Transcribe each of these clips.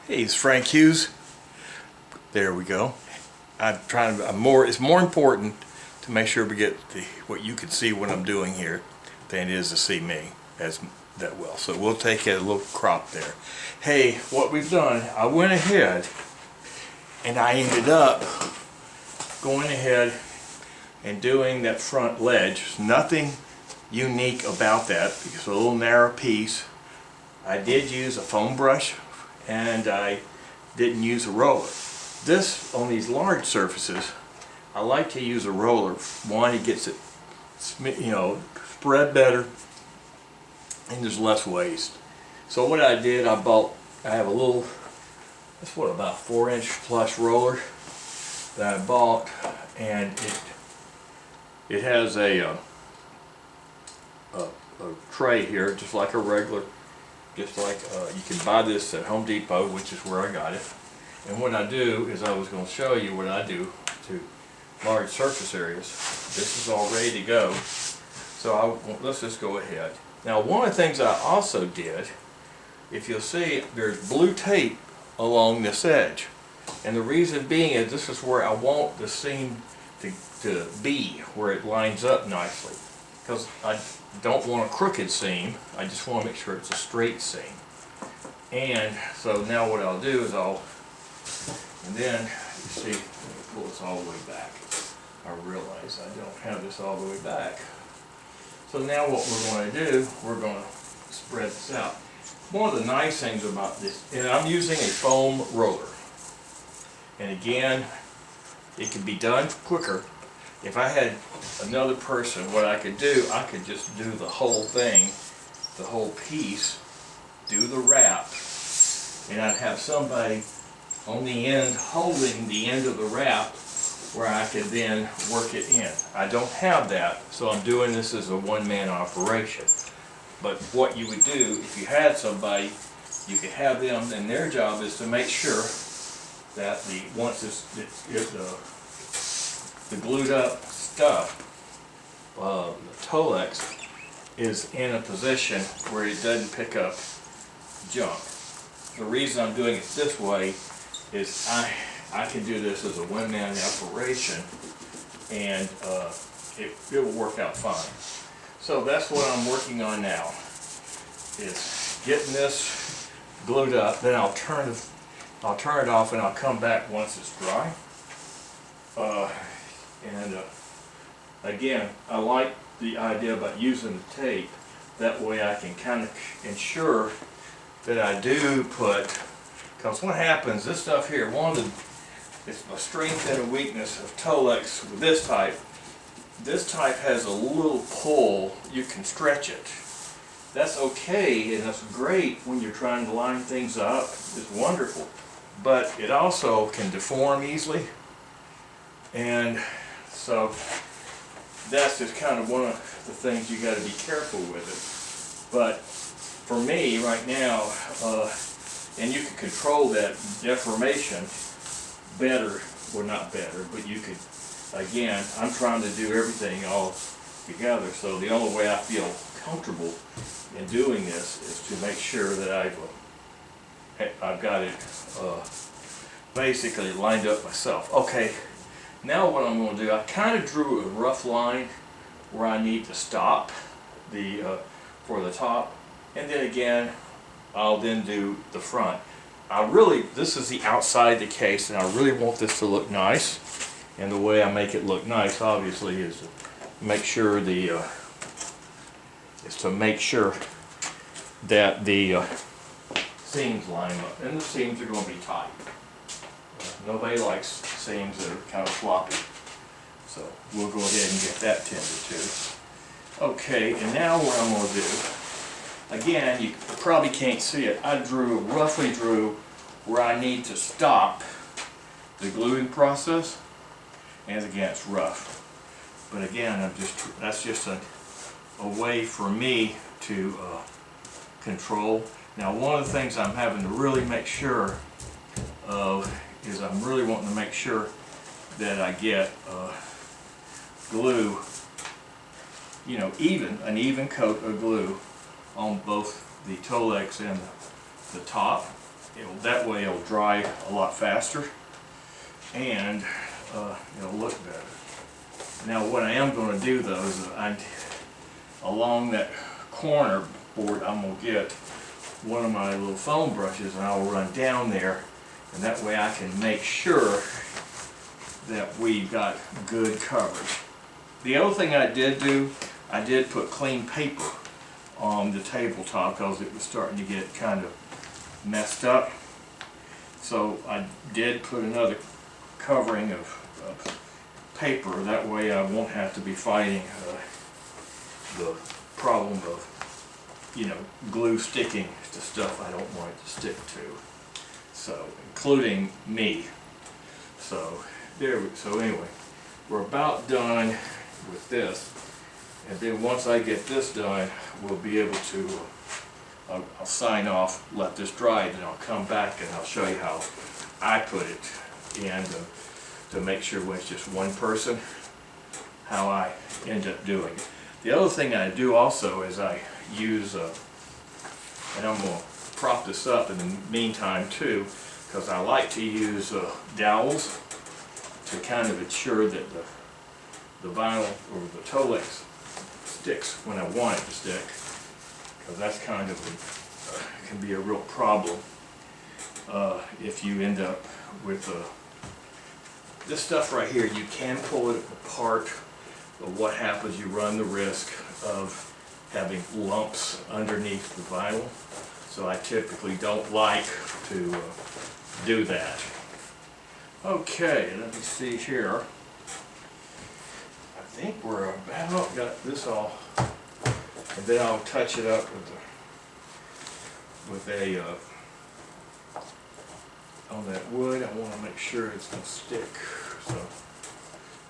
Hey, it's Frank Hughes. There we go. It's more important to make sure we get what you can see what I'm doing here than it is to see me as that well. So we'll take a little crop there. Hey, what we've done, I went ahead and I ended up going ahead and doing that front ledge. There's nothing unique about that because it's a little narrow piece. I did use a foam brush and I didn't use a roller. This, on these large surfaces, I like to use a roller. One, it gets it, spread better, and there's less waste. So what I did, I have a little, that's what, about 4-inch plus roller that I bought, and it has a tray here, just like a regular. Just like you can buy this at Home Depot, which is where I got it. And what I do is I was going to show you what I do to large surface areas. This is all ready to go. So let's just go ahead. Now one of the things I also did, if you'll see, there's blue tape along this edge. And the reason being is this is where I want the seam to be, where it lines up nicely. Because I don't want a crooked seam, I just want to make sure it's a straight seam. And so now what I'll do is and then you see, let me pull this all the way back. I realize I don't have this all the way back. So now what we're going to do, we're going to spread this out. One of the nice things about this, and I'm using a foam roller. And again, it can be done quicker. If I had another person, what I could do, I could just do the whole thing, the whole piece, do the wrap, and I'd have somebody on the end holding the end of the wrap where I could then work it in. I don't have that, so I'm doing this as a one-man operation. But what you would do, if you had somebody, you could have them, and their job is to make sure that the glued up stuff, the Tolex, is in a position where it doesn't pick up junk. The reason I'm doing it this way is I can do this as a one-man operation, and it will work out fine. So that's what I'm working on now, is getting this glued up. Then I'll turn it off and I'll come back once it's dry. Again, I like the idea about using the tape. That way I can kind of ensure that I do put, because what happens, this stuff here, it's a strength and a weakness of Tolex with this type. This type has a little pull, you can stretch it. That's okay, and that's great when you're trying to line things up. It's wonderful. But it also can deform easily. And so that's just kind of one of the things you got to be careful with it. But for me right now, and you can control that deformation better, well not better, but you could, again, I'm trying to do everything all together, so the only way I feel comfortable in doing this is to make sure that I've got it basically lined up myself. Okay. Now what I'm going to do, I kind of drew a rough line where I need to stop for the top, and then again I'll then do the front. This is the outside the case, and I really want this to look nice, and the way I make it look nice obviously is to make sure that the seams line up, and the seams are going to be tight. Nobody likes seams that are kind of floppy. So we'll go ahead and get that tended to. Okay, and now what I'm going to do, again, you probably can't see it, I roughly drew where I need to stop the gluing process. And again, it's rough. But again, that's just a way for me to control. Now one of the things I'm having to really make sure of is I'm really wanting to make sure that I get glue, an even coat of glue on both the Tolex and the top. that way it'll dry a lot faster, and it'll look better. Now what I am going to do though is along that corner board I'm going to get one of my little foam brushes, and I'll run down there, and that way I can make sure that we've got good coverage. The other thing I did do, I did put clean paper on the tabletop because it was starting to get kind of messed up. So I did put another covering of paper, that way I won't have to be fighting the problem of, you know, glue sticking to stuff I don't want it to stick to. So, including me. So anyway, we're about done with this, and then once I get this done, we'll be able to I'll sign off, let this dry, then I'll come back and I'll show you how I put it in to make sure when it's just one person, how I end up doing it. The other thing I do also is I use, and I'm going to prop this up in the meantime too, because I like to use dowels to kind of ensure that the vinyl or the Tolex sticks when I want it to stick, because that's kind of can be a real problem if you end up with this stuff right here. You can pull it apart, but what happens, you run the risk of having lumps underneath the vinyl, so I typically don't like to do that. Okay, let me see here. I think we're about got this all, and then I'll touch it up with a on that wood. I want to make sure it's going to stick. So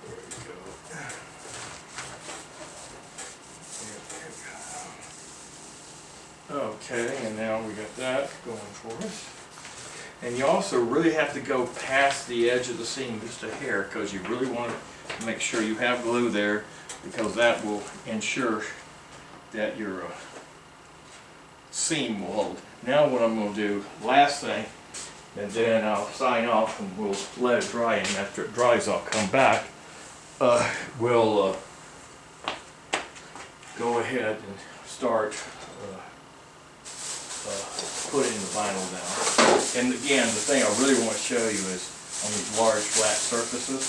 there we go. Okay, and now we got that going for us. And you also really have to go past the edge of the seam just a hair, because you really want to make sure you have glue there, because that will ensure that your seam will hold. Now what I'm going to do, last thing, and then I'll sign off and we'll let it dry, and after it dries I'll come back. We'll go ahead and start putting the vinyl down. And again, the thing I really want to show you is on these large flat surfaces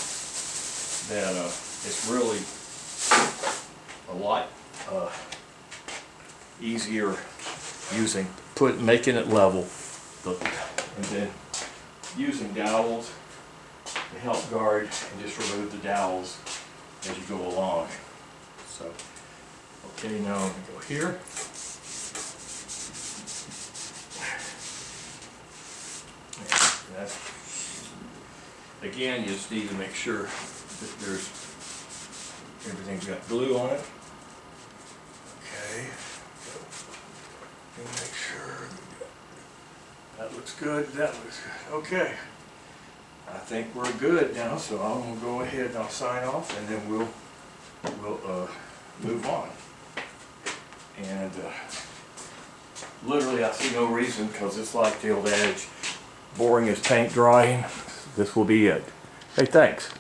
that it's really a lot easier making it level, and then using dowels to help guard, and just remove the dowels as you go along. So, okay, now I'm going to go here. Again, you just need to make sure that everything's got glue on it. Okay, so make sure that looks good. That looks good. Okay, I think we're good now. So I'm gonna go ahead and I'll sign off, and then we'll move on. And literally, I see no reason, because it's like the old adage, boring is paint drying. This will be it. Hey, thanks.